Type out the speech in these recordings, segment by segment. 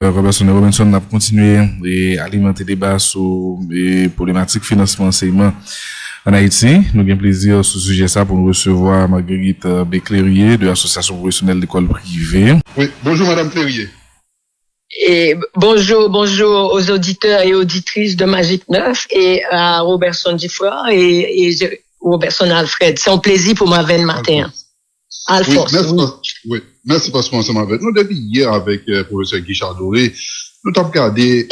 Robinson a continué à alimenter le débat sur les problématiques financement enseignement en Haïti. Nous avons plaisir sur ce sujet ça pour nous recevoir Marguerite Béclérier de l'Association professionnelle d'école privée. Oui, bonjour Madame Clérier. Et bonjour aux auditeurs et auditrices de Magic 9 et à Robertson Dufroy et Robertson Alfred. C'est un plaisir pour moi le matin. Alphonse. Merci parce qu'on s'est avec nous. Depuis hier avec professeur Guichard Doré, nous avons regardé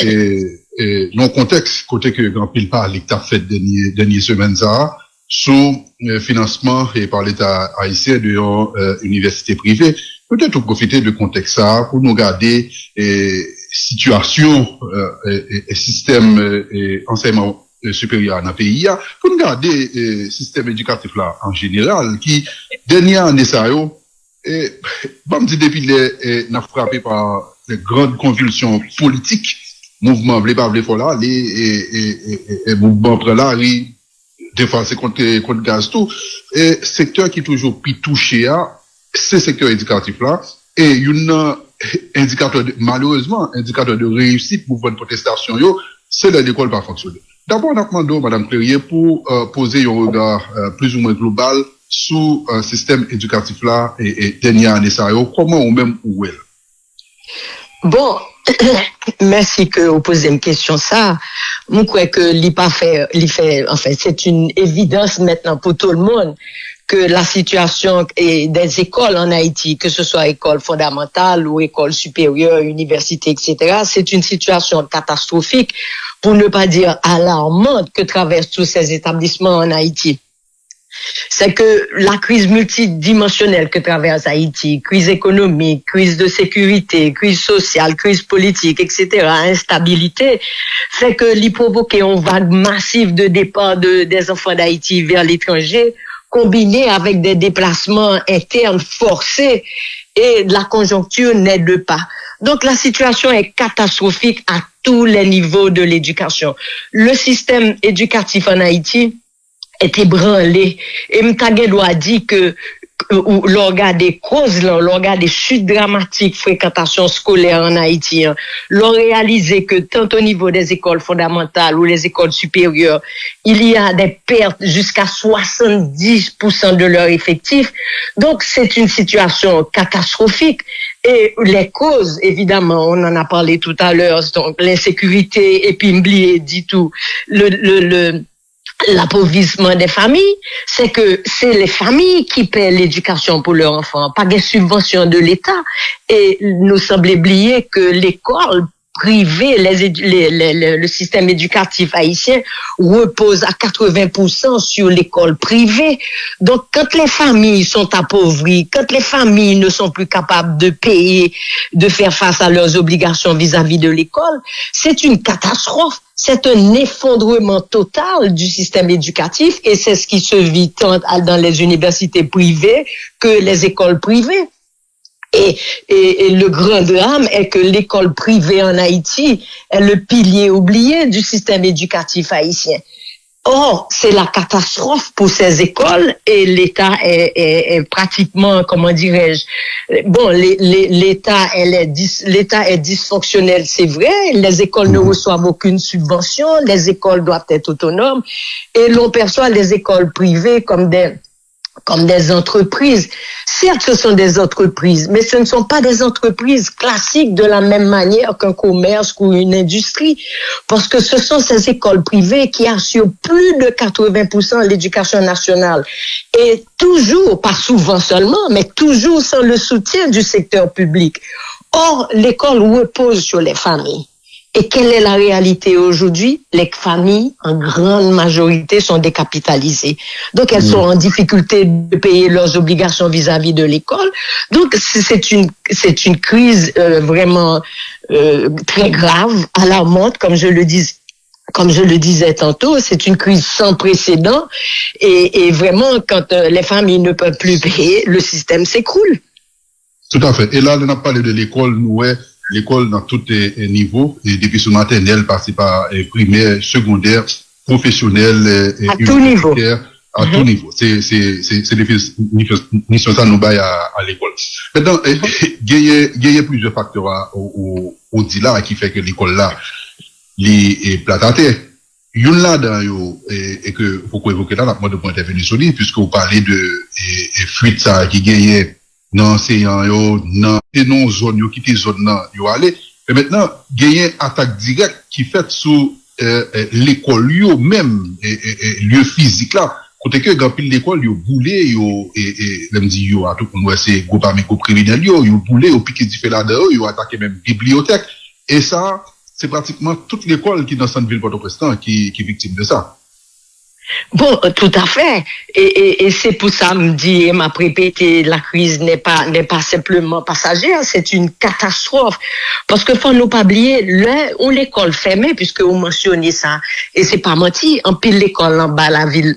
dans le contexte côté que Grand Pile parle que tu as fait dernière semaine ça sous financement et par l'État haïtien de université privée. Peut-être profiter de contexte ça pour nous regarder situation et système enseignement supérieur dans le pays pour nous regarder système éducatif là en général qui dernière année ça et bon me dit depuis n'a frappé par les grandes convulsions politiques mouvement vle pas vle faut là les mouvement prend là des fois c'est contre gaz tout et secteur qui toujours plus touché c'est secteur éducatif là et une indicateur malheureusement indicateur de réussite mouvement de protestation c'est l'école pas fonctionner. D'abord on a demandé Madame Clérier pour poser un regard plus ou moins global sur un système éducatif là et dernière année ça comment ou même où elle. Bon, merci que vous posez une question ça. Moi crois que enfin c'est une évidence maintenant pour tout le monde que la situation des écoles en Haïti, que ce soit école fondamentale ou école supérieure, université, etc., c'est une situation catastrophique, pour ne pas dire alarmante, que traversent tous ces établissements en Haïti. C'est que la crise multidimensionnelle que traverse Haïti, crise économique, crise de sécurité, crise sociale, crise politique, etc., instabilité, fait que l'y provoquer une vague massive de départ des enfants d'Haïti vers l'étranger, combiné avec des déplacements internes forcés et la conjoncture n'aide pas. Donc la situation est catastrophique à tous les niveaux de l'éducation. Le système éducatif en Haïti est ébranlé. Et Mtagé doit dire que l'on des causes, l'on des chutes dramatiques, fréquentation scolaire en Haïti, l'on réalisé que tant au niveau des écoles fondamentales ou les écoles supérieures, il y a des pertes jusqu'à 70% de leur effectif. Donc c'est une situation catastrophique. Et les causes, évidemment, on en a parlé tout à l'heure, donc l'insécurité, et puis m'blier dit tout, l'appauvrissement des familles, c'est que c'est les familles qui paient l'éducation pour leurs enfants, pas des subventions de l'État. Et nous semble oublier que l'école privée, le système éducatif haïtien repose à 80% sur l'école privée. Donc, quand les familles sont appauvries, quand les familles ne sont plus capables de payer, de faire face à leurs obligations vis-à-vis de l'école, c'est une catastrophe. C'est un effondrement total du système éducatif et c'est ce qui se vit tant dans les universités privées que les écoles privées. Et le grand drame est que l'école privée en Haïti est le pilier oublié du système éducatif haïtien. Or, c'est la catastrophe pour ces écoles et l'État est pratiquement, comment dirais-je, bon, l'État est dysfonctionnel, c'est vrai, les écoles ne reçoivent aucune subvention, les écoles doivent être autonomes et l'on perçoit les écoles privées comme des entreprises. Certes, ce sont des entreprises, mais ce ne sont pas des entreprises classiques de la même manière qu'un commerce ou une industrie, parce que ce sont ces écoles privées qui assurent plus de 80% l'éducation nationale. Et toujours, pas souvent seulement, mais toujours sans le soutien du secteur public. Or, l'école repose sur les familles. Et quelle est la réalité aujourd'hui? Les familles, en grande majorité, sont décapitalisées. Donc, elles sont en difficulté de payer leurs obligations vis-à-vis de l'école. Donc, c'est une crise vraiment très grave, alarmante, comme je le disais tantôt, c'est une crise sans précédent. Et vraiment, quand les familles ne peuvent plus payer, le système s'écroule. Tout à fait. Et là, on a parlé de l'école, l'école dans tous les niveaux, et depuis ce maternel, passé par primaire, secondaire, professionnel, à tout niveau. À tout niveau. C'est définition ça nous baille à l'école. Maintenant, il y a plusieurs facteurs au dit là qui fait que l'école là, est plate à terre. Yon là dans yo et que faut qu'on évoque là la mode pour intervenir sur lui puisque vous parlez de fuite ça qui gagne dans enseignant yo dans non zone yo qui était zone là yo aller et maintenant gagne attaque directe qui fait sous l'école yo même lieu physique là côté que grand pile l'école yo boulé yo et même dit yo à tout pour c'est groupe armé groupe criminel yo boulé yo piqué du fait là-dedans yo attaqué même bibliothèque et ça c'est pratiquement toute l'école qui est dans cette ville Port-au-Prince qui est victime de ça. Bon, tout à fait. Et c'est pour ça, me dit, m'a répété, la crise n'est pas simplement passagère, c'est une catastrophe. Parce que faut nous pas oublier, là, on l'école fermée, puisque vous mentionnez ça. Et c'est pas menti, en pile l'école en bas la ville.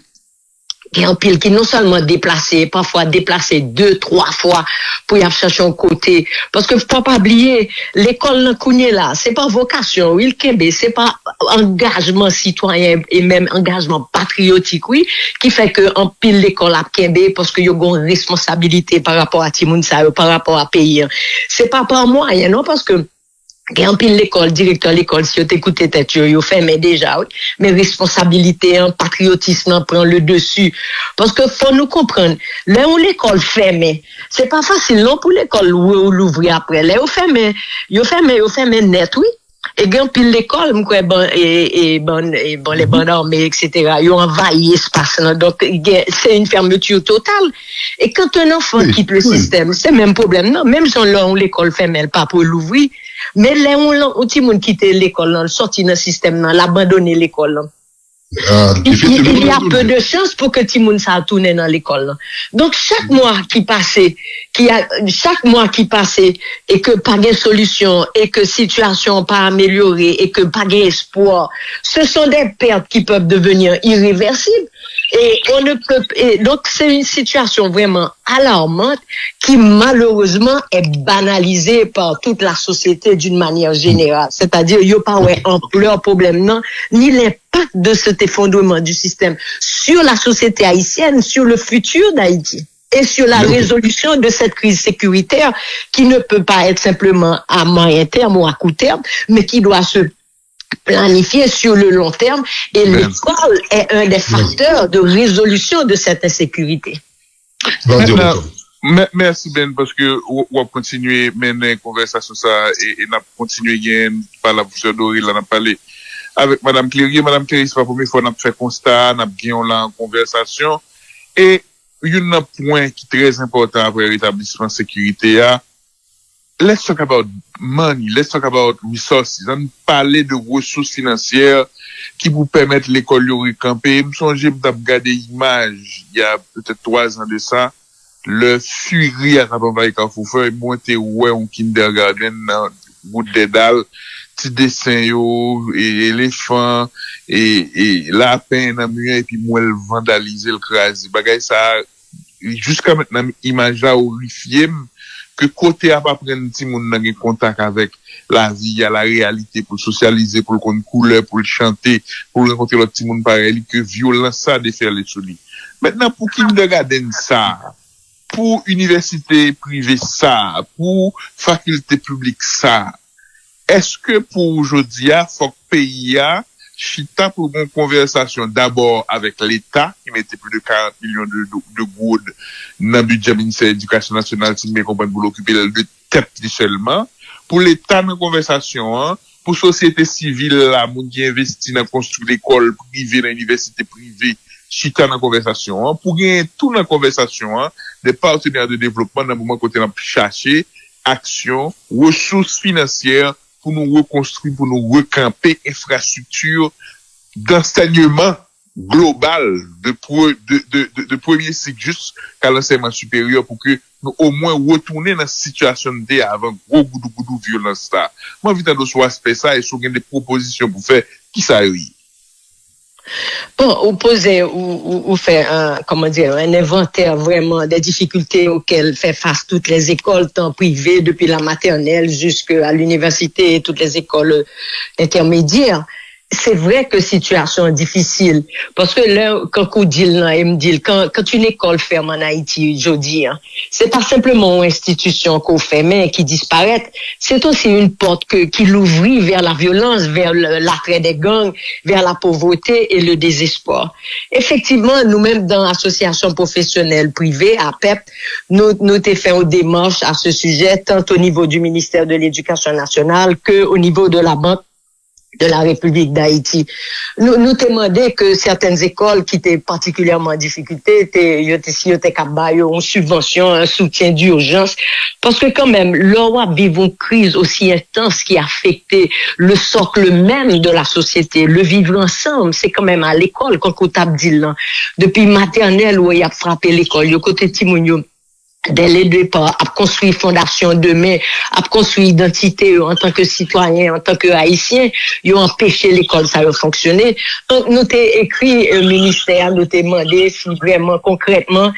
Il y a un pile qui non seulement déplacé, parfois déplacé 2-3 fois pour y aller chercher un côté. Parce que faut pas oublier, l'école là, c'est pas vocation, oui, c'est pas engagement citoyen et même engagement patriotique, oui, qui fait que en pile l'école à Kembe parce que y a une responsabilité par rapport à Timoun ça, par rapport à pays. C'est pas par moyen, non, parce que il y a un pile l'école, directeur l'école, si vous t'écoutez tête, vous fait, mais déjà, oui. Mais responsabilité, patriotisme, prend le dessus. Parce que faut nous comprendre, là où l'école fermée, c'est pas facile, non, pour l'école ou l'ouvrir après. Là, vous fermez net, oui. Et bien, pile l'école, les bandes armées, etc., ils ont envahi l'espace. Donc, c'est une fermeture totale. Et quand un enfant quitte le système, c'est même problème. Non, même si l'école fermée, pas pour l'ouvrir. Mais là, on quitte l'école, sorti dans le système, l'abandonner l'école. Il y a peu de chances pour que Timoun ça tourne dans l'école. Donc chaque mois qui passait et que pas de solution et que situation pas améliorée et que pas d'espoir, ce sont des pertes qui peuvent devenir irréversibles. Et on ne peut, et donc c'est une situation vraiment alarmante qui malheureusement est banalisée par toute la société d'une manière générale. C'est-à-dire, il n'y a pas ampleur problème, non, ni l'impact de cet effondrement du système sur la société haïtienne, sur le futur d'Haïti et sur la résolution de cette crise sécuritaire qui ne peut pas être simplement à moyen terme ou à court terme, mais qui doit se planifier sur le long terme et l'école est un des facteurs de résolution de cette insécurité. Merci Ben parce que on va continuer mener conversation ça et n'a continuer par la bouche d'Oril là n'a parlé avec madame Cléry. Madame Cléry, c'est pas la première fois n'a fait constat, n'a bien là en conversation et il y a un point qui est très important après le rétablissement de sécurité à let's talk about money, let's talk about resources. On parler de ressources financières qui vous permettent l'école de recamper. Je me souviens de regarder l'image il y a peut-être 3 ans de ça. Le furie à Rabanvaï Carrefour est monté ouais en kindergarten dans route des dalles, petit dessin yo et éléphant et lapin dans mur et puis moi le vandaliser le craser. Bagay ça jusqu'à maintenant image là horrifiée que côté a pas prendre petit monde dans contact avec la vie, à la réalité pour socialiser, pour le connaître couleur, pour le chanter, pour rencontrer l'autre petit monde pareil que violence ça défaire les souliers. Maintenant pour kindergarten ça, pour université privée ça, pour faculté publique ça, est-ce que pour aujourd'hui faut que pays a chita pour une conversation d'abord avec l'État qui mettait plus de 40 millions de gouttes dans le budget ministère de l'Éducation nationale si mes compagnies pour l'occuper de tête seulement pour l'État dans conversation hein, pour société civile là moun qui investit dans construire l'école privée dans l'université privée chita dans conversation hein, pour gagner tout dans conversation hein, des partenaires de développement dans le moment côté on chercher action ressources financières pour nous reconstruire, pour nous recamper infrastructure d'enseignement global de premier cycle jusqu'à l'enseignement supérieur pour que nous au moins retourner dans la situation de avant gros goudou violence là. Moi, vite dans ce aspect ça et sur des propositions pour faire qui ça arrive. Bon, vous posez ou faire un inventaire vraiment des difficultés auxquelles fait face toutes les écoles, tant privées depuis la maternelle jusqu'à l'université et toutes les écoles intermédiaires. c'est vrai que situation est difficile. Parce que là, quand on dit là, il me dit, quand une école ferme en Haïti, je dis, hein, c'est pas simplement une institution qu'on fait, mais qui disparaît. C'est aussi une porte qui l'ouvrit vers la violence, vers l'attrait des gangs, vers la pauvreté et le désespoir. Effectivement, nous-mêmes, dans l'association professionnelle privée, APEP, nous t'ai fait une démarche à ce sujet, tant au niveau du ministère de l'Éducation nationale que au niveau de la Banque de la République d'Haïti. Nous demandons que certaines écoles qui étaient particulièrement en difficulté, étaient capables une subvention, un soutien d'urgence, parce que quand même, l'on vit une crise aussi intense qui a affecté le socle même de la société, le vivre ensemble, c'est quand même à l'école, quand on tape dit là, depuis maternelle où il a frappé l'école, le côté Timounio, dès le départ, à construire fondation demain, à construire identité en tant que citoyen, en tant que haïtien, ils ont empêché l'école ça de fonctionner. Donc, nous t'ai écrit au ministère, nous t'ai demandé si vraiment concrètement,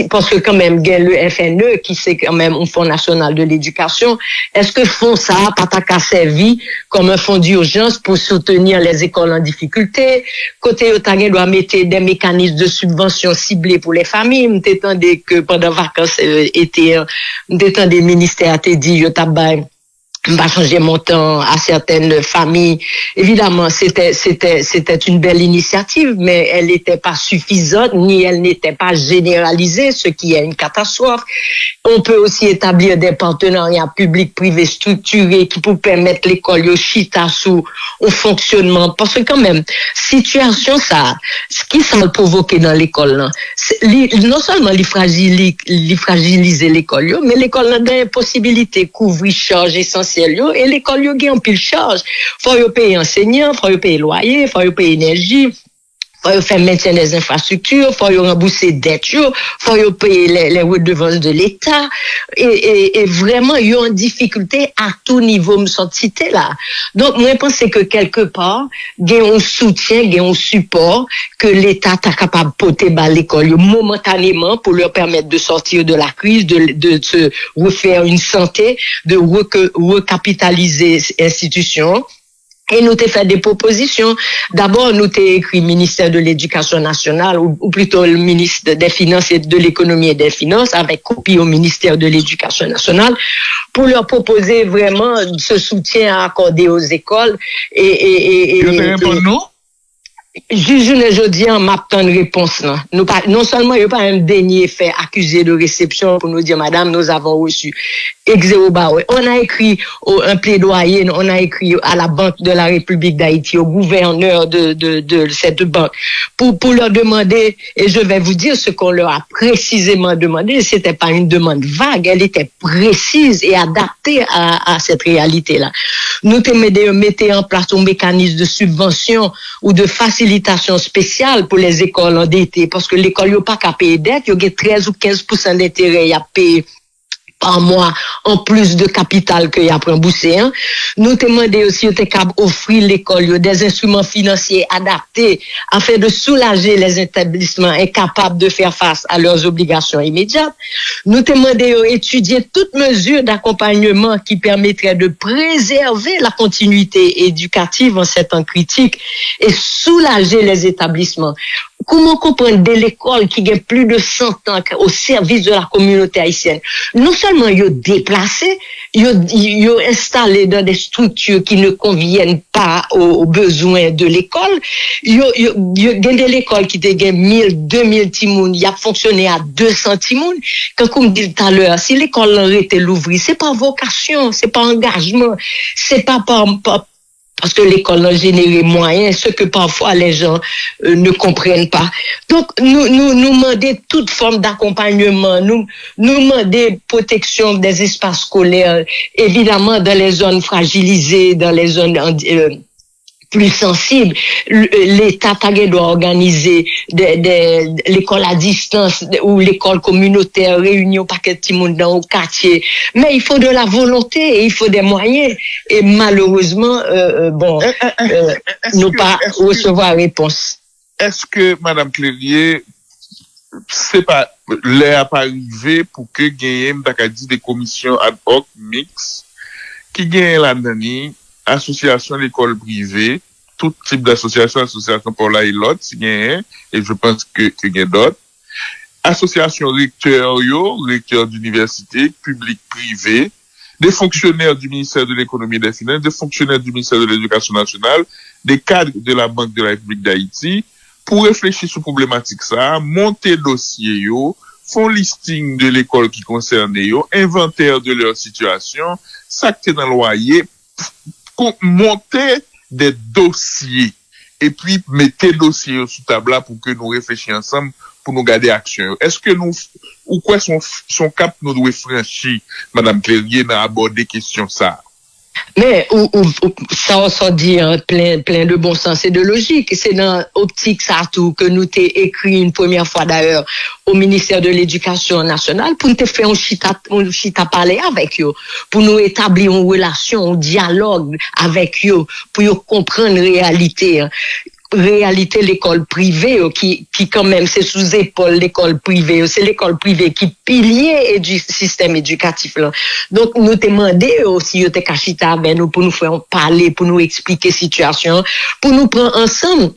parce que quand même, il y a le FNE, qui c'est quand même un fonds national de l'éducation, est-ce que fonds ça pas qu'à servi comme un fonds d'urgence pour soutenir les écoles en difficulté? Côté Otagne doit mettre des mécanismes de subvention ciblés pour les familles. Nous t'attendais que pendant vacances, des des ministères t'ai dit, je t'abbaye. Va changer mon temps à certaines familles. Évidemment, c'était une belle initiative, mais elle n'était pas suffisante, ni elle n'était pas généralisée, ce qui est une catastrophe. On peut aussi établir des partenariats publics-privés structurés qui pour permettre l'école Yoshita sous au fonctionnement. Parce que quand même, situation ça, ce qui ça le provoquer dans l'école, là, non seulement les fragiliser l'école, mais l'école a des possibilités couvrir charges essentielles. Et l'école yo gen en pile charge. Faut yo payer enseignants, faut yo payer loyer, faut yo payer énergie, faut yo faire maintien des infrastructures, faut yo rembourser dettes, faut yo payer les redevances de l'État et vraiment yo en difficulté à tout niveau me cité là. Donc moi je pense que quelque part gen un soutien, gen un support que l'État est capable de porter à l'école momentanément pour leur permettre de sortir de la crise, de se refaire une santé, de recapitaliser l'institution. Et nous t'ai fait des propositions. D'abord, nous t'ai écrit ministère de l'Éducation nationale, ou plutôt le ministre des Finances et de l'Économie et des Finances, avec copie au ministère de l'Éducation nationale, pour leur proposer vraiment ce soutien à accorder aux écoles. Et nous? Juge je dis en m'attend une réponse là. Nous pas non seulement il y a pas un dernier fait accusé de réception pour nous dire madame nous avons reçu on a écrit un plaidoyer, on a écrit à la Banque de la République d'Haïti, au gouverneur de cette banque pour leur demander, et je vais vous dire ce qu'on leur a précisément demandé, c'était pas une demande vague, elle était précise et adaptée à cette réalité là. Nous te mettez en place un mécanisme de subvention ou de facilitation spéciale pour les écoles endettées, parce que l'école n'a pas qu'à payer dette, il y a 13 ou 15% d'intérêt à payer par mois, en plus de capital que y a remboursé. Hein. Nous demandons aussi d'offrir l'école des instruments financiers adaptés afin de soulager les établissements incapables de faire face à leurs obligations immédiates. Nous demandons d'étudier toute mesure d'accompagnement qui permettrait de préserver la continuité éducative en ces temps critiques et soulager les établissements. Comment comprendre de l'école qui a plus de 100 ans au service de la communauté haïtienne? Non seulement ils ont déplacé, ils ont installé dans des structures qui ne conviennent pas aux besoins de l'école. Ils ont de l'école qui a 1000, 2000 timoun, il a fonctionné à 200 timoun. Quand on me dit tout à l'heure, si l'école aurait été l'ouvrir, c'est pas vocation, c'est pas engagement, c'est pas parce que l'école a généré moyens, ce que parfois les gens ne comprennent pas. Donc, nous demandons toute forme d'accompagnement, nous demandons protection des espaces scolaires, évidemment dans les zones fragilisées, dans les zones plus sensibles. L'État doit organiser l'école à distance ou l'école communautaire, réunion paquet de monde dans au quartier. Mais il faut de la volonté et il faut des moyens. Et malheureusement, nous pas recevoir réponse. Est-ce que, Madame Clérier, c'est pas l'air pas arrivé pour que gagne des commissions ad hoc mixtes qui gagnent la dernière association d'école privée tout type d'association, association pour là et l'autre, si et je pense que y a d'autres. Association recteurs d'université, public, privé, des fonctionnaires du ministère de l'économie et des finances, des fonctionnaires du ministère de l'éducation nationale, des cadres de la Banque de la République d'Haïti, pour réfléchir sur problématique ça, monter dossier font listing de l'école qui concerne inventaire de leur situation, s'acter dans le loyer, monter des dossiers, et puis mettez dossiers sous table pour que nous réfléchissions ensemble pour nous garder action. Est-ce que nous, ou quoi son cap nous doit franchir, Madame Clérier, dans aborder question ça? Mais ça dit plein de bon sens et de logique. C'est dans optique ça tout que nous t'ai écrit une première fois d'ailleurs au ministère de l'Éducation nationale pour nous te faire un chita parler avec eux, pour nous établir une relation, un dialogue avec eux, pour nous comprendre la réalité l'école privée qui quand même c'est sous épaule l'école privée, c'est l'école privée qui pilier du système éducatif là. Donc nous demander aussi te cachita avec nous pour nous faire parler, pour nous expliquer situation, pour nous prendre ensemble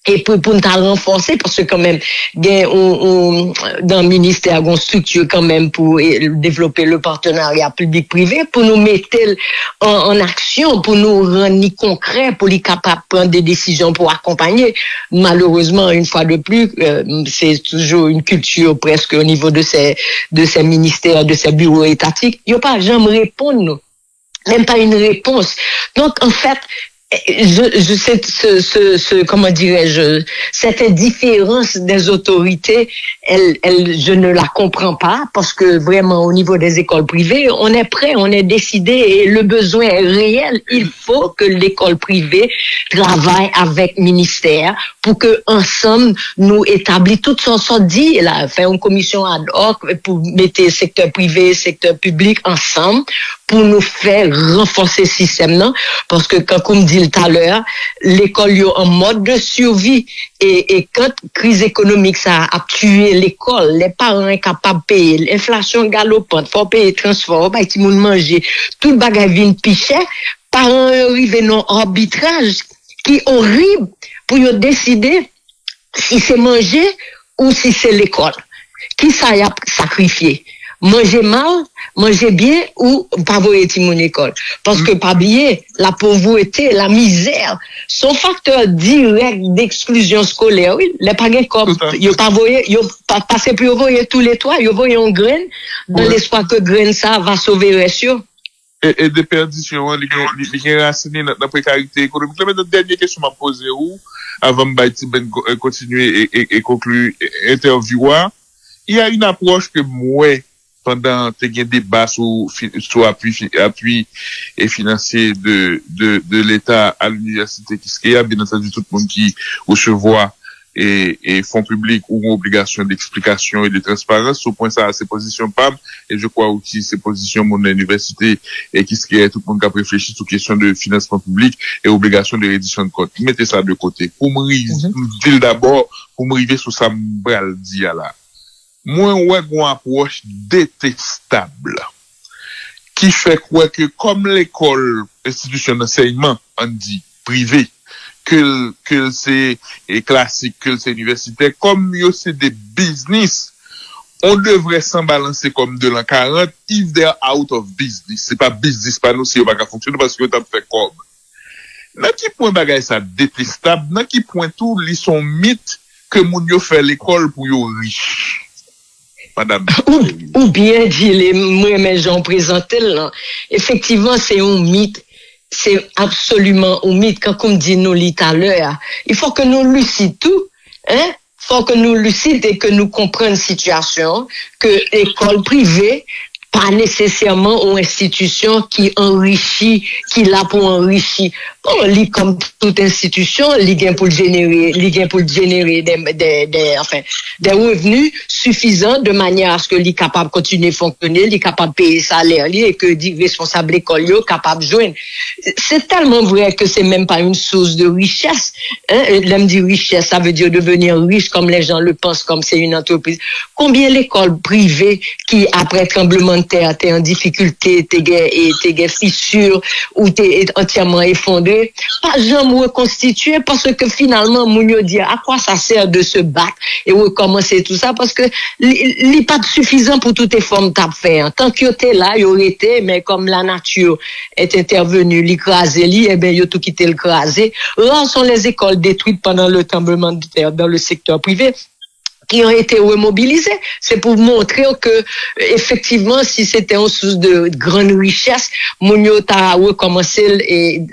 et pour nous renforcer parce que quand même dans le ministère une structure quand même pour développer le partenariat public-privé pour nous mettre en action, pour nous rendre concret, pour les capables de prendre des décisions pour accompagner. Malheureusement, une fois de plus, c'est toujours une culture presque au niveau de ces ministères, de ces bureaux étatiques. Il n'y a pas jamais répondre, nous. Même pas une réponse. Donc, en fait, je sais comment dirais-je, cette indifférence des autorités, je ne la comprends pas parce que vraiment au niveau des écoles privées, on est prêt, on est décidé et le besoin est réel. Il faut que l'école privée travaille avec le ministère pour que ensemble nous établissions tout ce qu'on dit là, faire une commission ad hoc pour mettre secteur privé, secteur public ensemble pour nous faire renforcer le système là parce que quand on me dit tout à l'heure, l'école est en mode de survie et quand crise économique ça a tué l'école, les parents incapables de payer, l'inflation galopante, faut payer transport, bah tout le monde manger, tout le bagage vient picher, parents arrivent dans arbitrage qui est horrible pour décider si c'est manger ou si c'est l'école. Qui ça y a sacrifié? Manger mal, manger bien ou pas voyer mon école. Parce que pas oublier, la pauvreté, la misère, sont facteurs directs d'exclusion scolaire. Oui, les parents comme yo pas voyer, yo pas passer pour voyer tous les toits, yo voyer une graine dans l'espoir que graine ça va sauver réseau. Et des perditions, les racines dans la précarité économique. La dernière question m'a posée avant de continuer et conclure l'interview. Il y a une approche que moi, pendant tes débats sur appui et financier de l'État à l'université qui a bien entendu tout le monde qui recevoir et fonds publics ou une obligation d'explication et de transparence au point ça à ses positions PAM et je crois aussi ses positions mon université et qui est tout le monde qui a réfléchi sur question de financement public et obligation de reddition de comptes. Mettez ça de côté pour me dire d'abord pour me arriver sur ça me dit là. Moi, ouais, une approche détestable qui fait quoi que comme l'école, institution d'enseignement, on dit privée, que c'est classique, que c'est universitaire, comme c'est des business, on devrait s'en balancer comme de l'an 40 if they're out of business. C'est pas business, pas nous, si on va pas fonctionner parce que t'as fait comme. Dans qui point bagay ça détestable, dans qui point tout, ils sont mythes que moun yo fait l'école pour yo riche. Madame. Ou bien dit les moi gens présentés là. Effectivement, c'est un mythe. C'est absolument un mythe. Quand on dit nous tout à l'heure, il faut que nous lucides tout, hein? Faut que nous lucides et que nous comprenions la situation, que l'école privée pas nécessairement une institution qui enrichit, qui l'a pour enrichir. Bon, li comme toute institution, li gain pour générer des revenus suffisants de manière à ce que li capable de continuer à fonctionner, li capable de payer salaire li et que dit responsable école yo capable de joindre. C'est tellement vrai que c'est même pas une source de richesse. Hein? L'homme dit richesse, ça veut dire devenir riche comme les gens le pensent, comme c'est une entreprise. Combien l'école privée qui après tremblement de terre, t'es en difficulté, t'es fissure, ou t'es entièrement effondré, pas jamais reconstituer parce que finalement, Mounio dit à quoi ça sert de se battre et recommencer tout ça parce que n'est pas suffisant pour toutes les formes t'as fait. Tant que t'es là, il aurait été, mais comme la nature est intervenue, l'écraser, eh ben, il a tout quitté l'écraser. Rares sont les écoles détruites pendant le tremblement de terre dans le secteur privé qui ont été remobilisés. C'est pour montrer que, effectivement, si c'était une source de grande richesse, Mounio t'a recommencé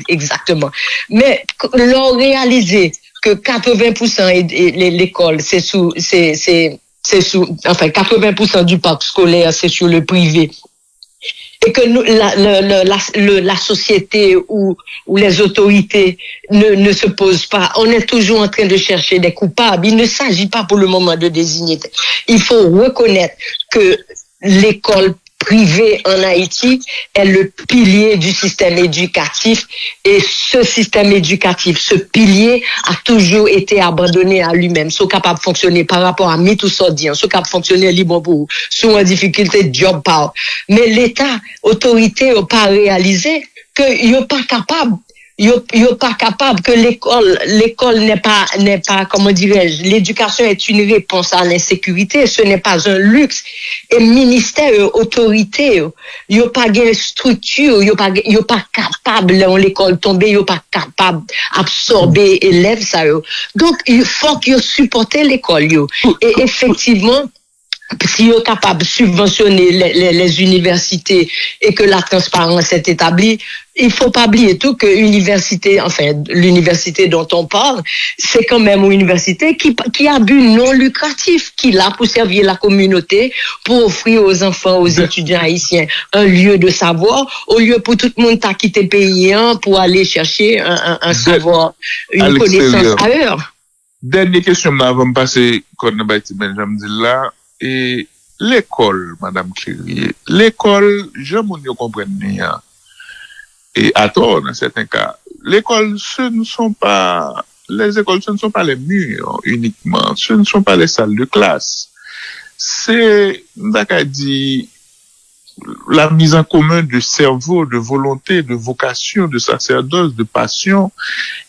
exactement. Mais, l'on réalisé que 80% de l'école, c'est sous, enfin, 80% du parc scolaire, c'est sur le privé. Et que nous, la société ou les autorités ne se posent pas. On est toujours en train de chercher des coupables. Il ne s'agit pas pour le moment de désigner. Il faut reconnaître que l'école privée en Haïti est le pilier du système éducatif et ce système éducatif, ce pilier a toujours été abandonné à lui-même. Sont capable de fonctionner par rapport à mythe ou sordien, sont capable de fonctionner libre pour sous en difficulté de job power. Mais l'État, autorité, n'a pas réalisé que il n'est pas capable. Il pas capable que l'école n'est pas, comment dirais-je, l'éducation est une réponse à l'insécurité, ce n'est pas un luxe. Et ministère, autorité, il pas de structure, il pas capable, dans l'école tomber, il pas capable d'absorber élèves, ça, Donc, il faut qu'ils supportent l'école, Et effectivement, si on est capable de subventionner les universités et que la transparence est établie, il faut pas oublier tout que l'université dont on parle, c'est quand même une université qui a un but non lucratif, qui l'a pour servir la communauté, pour offrir aux enfants, aux étudiants haïtiens un lieu de savoir, au lieu pour tout le monde à quitter le pays pour aller chercher un savoir, une connaissance ailleurs. Dernière question, avant de passer, quand on va Benjamin là. Et l'école, Madame Clérier, l'école, je ne comprends pas. Et à tort, dans certains cas, l'école, les écoles, ce ne sont pas les murs uniquement, ce ne sont pas les salles de classe. C'est, d'accord, dit, la mise en commun de cerveau, de volonté, de vocation, de sacerdoce, de passion,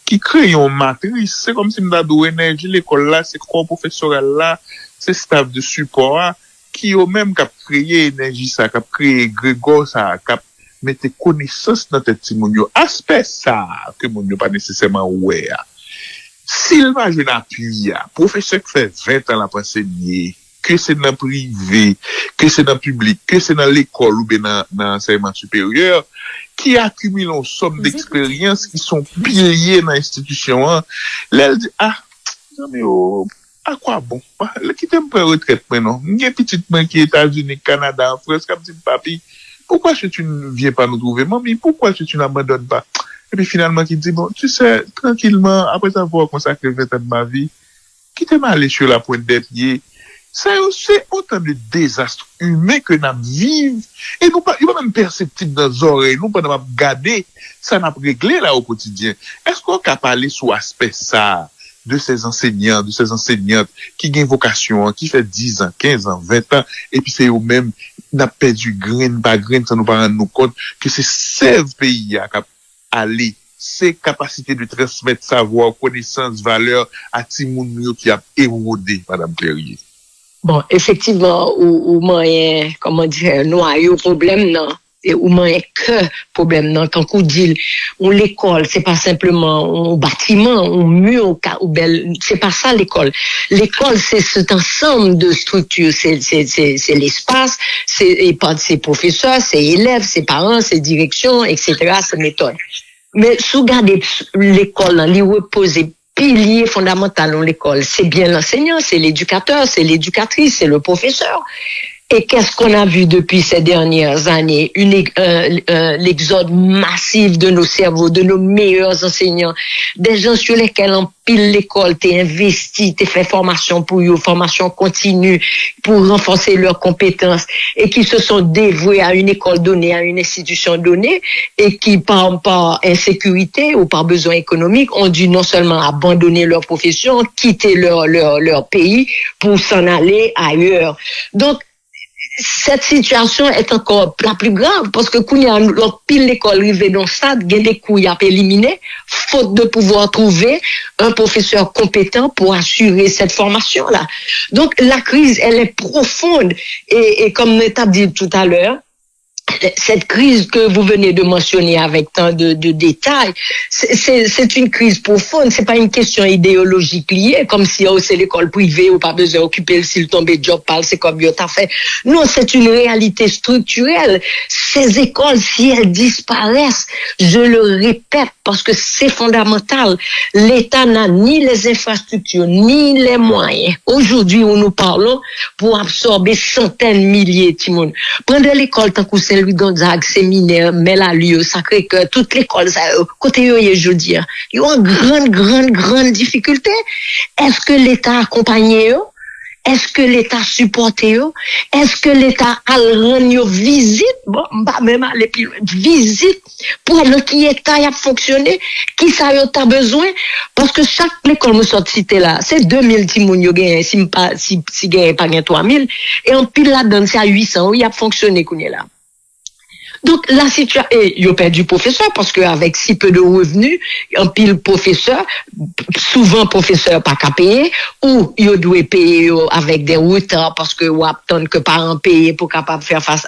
qui crée une matrice. C'est comme si nous avons énergie, l'école là, c'est corps professoral là, c'est staff de support qui au même cap créer énergie ça, cap créer grégor ça, cap mettre connaissance dans tête Timonio. Aspect ça que mon pas nécessairement ouais. S'il va jouer appui, professeur qui fait 20 ans la enseigner, que c'est dans le privé, que c'est dans le public, que c'est dans l'école ou bien dans l'enseignement supérieur, qui accumulent une somme d'expériences qui sont piliers dans l'institution, là, dit, non mais à quoi bon? Qui t'aime pas retraite maintenant? Il y a une petite main qui est États-Unis, Canada, France, comme dit papi. Pourquoi tu ne viens pas nous trouver? Maman, pourquoi tu n'abandonnes pas? Et puis finalement, qui dit, bon, tu sais, tranquillement, après avoir consacré 20 ans de ma vie, qui t'aime aller sur la pointe des pieds? Ça, c'est autant de désastres humains que nous vivons. Et nous pas, il va même perceptible dans nos oreilles, nous pas nous garder, ça n'a pas réglé là au quotidien. Est-ce qu'on peut parler sur aspect ça? De ces enseignants, de ces enseignantes qui ont vocation, qui fait 10 ans, 15 ans, 20 ans, et puis c'est eux-mêmes, n'a perdu grain, pas grain, ça nous pas rendre nous compte que c'est ces pays à aller, ces capacités de transmettre savoir, connaissance, valeur à Timounio qui a érodé, Madame Clérier. Bon, effectivement, ou moyen, comment dire, noyau problème, non. Et ou moins que problème dans tant qu'on dit on l'école c'est pas simplement un bâtiment un mur ou belle c'est pas ça l'école c'est cet ensemble de structures c'est l'espace c'est professeurs c'est élèves c'est parents c'est direction etc c'est méthode mais sous garder l'école lui reposer pilier fondamental dans l'école c'est bien l'enseignant c'est l'éducateur c'est l'éducatrice c'est le professeur. Et qu'est-ce qu'on a vu depuis ces dernières années? L'exode massif de nos cerveaux, de nos meilleurs enseignants, des gens sur lesquels on pile l'école, t'es investi, t'es fait formation pour eux, formation continue pour renforcer leurs compétences et qui se sont dévoués à une école donnée, à une institution donnée et qui par insécurité ou par besoin économique ont dû non seulement abandonner leur profession, quitter leur pays pour s'en aller ailleurs. Donc, cette situation est encore la plus grave parce que quand il y a pile l'école arrivée dans ça, il y a des coups à éliminer, faute de pouvoir trouver un professeur compétent pour assurer cette formation-là. Donc, la crise, elle est profonde et comme Neta dit tout à l'heure, cette crise que vous venez de mentionner avec tant de détails, c'est une crise profonde, c'est pas une question idéologique liée, comme si c'est l'école privée ou pas besoin d'occuper s'il tombe job parle, c'est comme bien t'as fait. Non, c'est une réalité structurelle. Ces écoles, si elles disparaissent, je le répète, parce que c'est fondamental, l'État n'a ni les infrastructures, ni les moyens. Aujourd'hui, où nous parlons, pour absorber centaines, milliers de timons. Prenez l'école tant que c'est Louis-Gonzague, séminaire, Mel-à-Lieu, Sacré-Cœur, toute l'école, ça, côté je veux dire, ils ont une grande difficulté. Est-ce que l'État accompagne eux? Est-ce que l'État supporte eux? Est-ce que l'État a rendu visite? Bon, pas même aller plus loin. Visite pour le qui État a fonctionné, qui ça y a besoin? Parce que chaque école me sort cité là, c'est 2000 timoun yo gagne, si gagne pas gagne 3000, et en pile là-dedans, c'est à 800, il a fonctionné qu'on est là. Donc, la situation, et ils ont perdu professeur parce qu'avec si peu de revenus, un pile professeur, souvent professeur pas qu'à payer, ou ils doivent payer avec des retards parce que ou attendre que parents payent pour capable faire face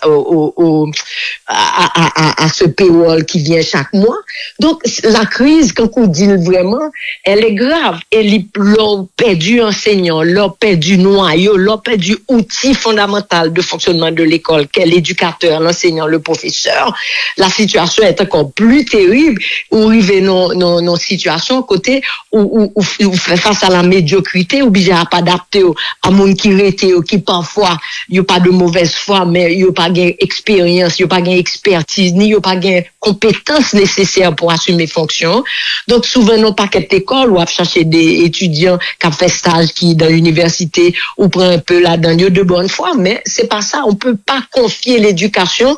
à ce paywall qui vient chaque mois. Donc, la crise, quand on dit vraiment, elle est grave. Et l'ont perdu enseignant, l'ont perdu noyau, l'ont perdu outil fondamental de fonctionnement de l'école, qu'est l'éducateur, l'enseignant, le professeur. La situation est encore plus terrible où arriver nos situations côté où fait face à la médiocrité obligé à pas adapter à monde qui rete qui parfois il y a pas de mauvaise foi mais il y a pas gain expérience, il y a pas gain expertise ni il y a pas gain compétences nécessaires pour assumer fonction. Donc souvent non paquet d'école ou à chercher des étudiants qui ont fait stage qui dans l'université ou prend un peu là-dedans de bonne foi mais c'est pas ça, on peut pas confier l'éducation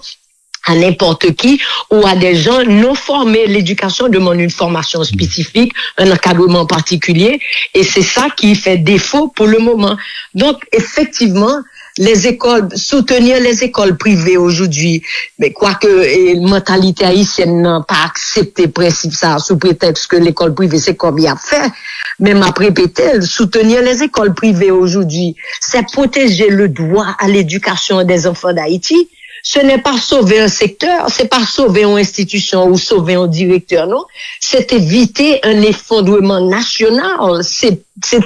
à n'importe qui ou à des gens non formés. L'éducation demande une formation spécifique, un encadrement particulier, et c'est ça qui fait défaut pour le moment. Donc, effectivement, les écoles, soutenir les écoles privées aujourd'hui, mais quoique la mentalité haïtienne n'a pas accepté principe ça, sous prétexte que l'école privée, c'est comme il a fait, même après répéter, soutenir les écoles privées aujourd'hui, c'est protéger le droit à l'éducation des enfants d'Haïti. Ce n'est pas sauver un secteur, c'est pas sauver une institution ou sauver un directeur, non. C'est éviter un effondrement national, c'est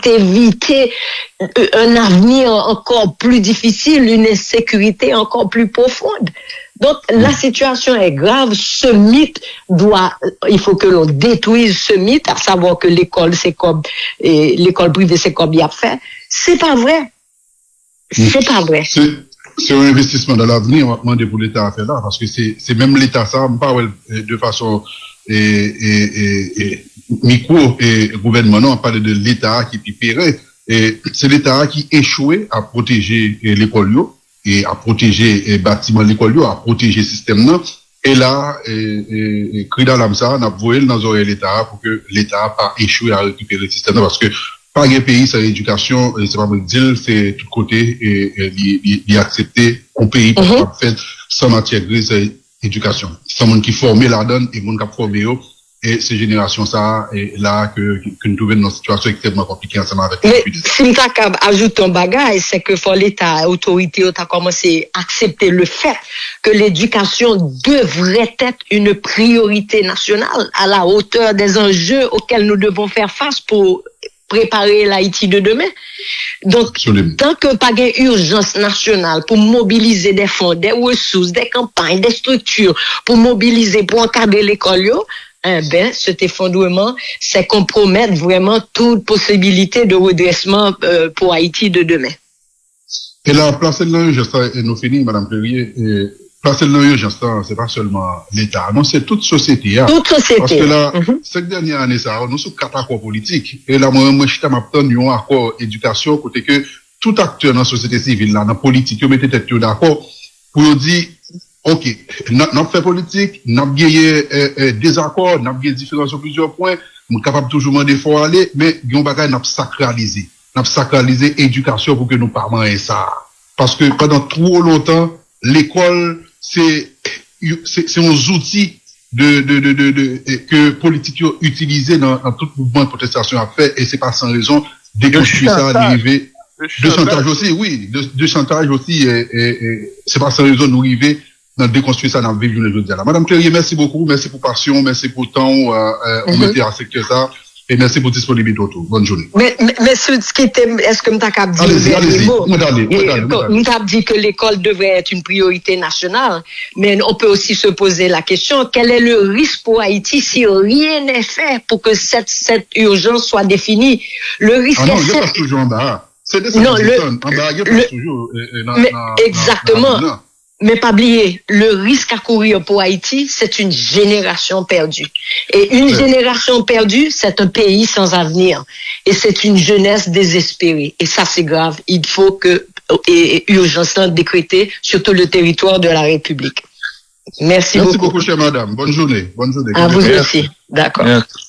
éviter un avenir encore plus difficile, une insécurité encore plus profonde. Donc, la situation est grave. Ce mythe il faut que l'on détruise ce mythe, à savoir que l'école, c'est comme, l'école privée, c'est comme il a fait. C'est pas vrai. C'est pas vrai. C'est un investissement dans l'avenir, on va demander pour l'État à faire là, parce que c'est même l'État, ça, on parle de façon micro et gouvernement, non, on parle de l'État qui paierait, et c'est l'État qui échouait à protéger l'école, et à protéger les bâtiments de l'école, à protéger le système, non, et là, cri dans l'âme ça, on a voué dans les oreilles de l'État pour que l'État pas échoué à récupérer le système, parce que pas un pays sans éducation, c'est pas me dire, c'est tout côté et accepter un pays pour faire sans matière grise éducation. Sans monde qui forme la donne et monde qui formé et ces générations ça et là que nous trouvons dans une situation extrêmement compliquée ensemble avec les mais si t'as ajoute un bagage, c'est que faut l'État, l'autorité a commencé à accepter le fait que l'éducation devrait être une priorité nationale à la hauteur des enjeux auxquels nous devons faire face pour préparer l'Haïti de demain. Donc, tant que pas une urgence nationale pour mobiliser des fonds, des ressources, des campagnes, des structures, pour mobiliser, pour encadrer l'école, cet effondrement, c'est compromettre vraiment toute possibilité de redressement pour Haïti de demain. Et là, placer l'urgence, et nous finissons, Madame Clerier, placer l'urgence, c'est pas seulement l'État, non, c'est toute société. Toute société. Parce que là, cette dernière année, ça, nous sommes 4 accords politiques. Et là, moi, je t'ai un accord éducation, côté que tout acteur dans la société civile, là, dans la politique, vous mettez tête d'accord pour dire, OK, n'a fait politique, n'a gagné des accords, n'a gagné différences sur plusieurs points, nous sommes capables toujours de faire aller, mais, il y a un bagage, n'a sacralisé l'éducation pour que nous parlons de ça. parce que pendant trop longtemps, l'école, c'est un outil que politique utilisé dans tout mouvement de protestation à faire, et c'est pas sans raison déconstruire ça, d'arriver, de chantage aussi, oui, de chantage aussi, et c'est pas sans raison de nous arriver dans déconstruire ça dans le vivre de là. Madame Clérier, merci beaucoup, merci pour passion, merci pour le temps, on mettait à secteur ça. Et merci pour disponibilité autour. Bonne journée. Mais ce qui était, est-ce que m'ta cap dit allez-y. M'ta dit que l'école devrait être une priorité nationale, mais on peut aussi se poser la question, quel est le risque pour Haïti si rien n'est fait pour que cette urgence soit définie? Le risque non, il passe toujours en bas. C'est des personnes. En bas, il passe toujours. Exactement. Mais pas oublier, le risque à courir pour Haïti, c'est une génération perdue. Et une génération perdue, c'est un pays sans avenir. Et c'est une jeunesse désespérée. Et ça, c'est grave. Il faut que urgence décrétée sur tout le territoire de la République. Merci beaucoup. Merci beaucoup, chère madame. Bonne journée. À vous aussi. D'accord. Merci.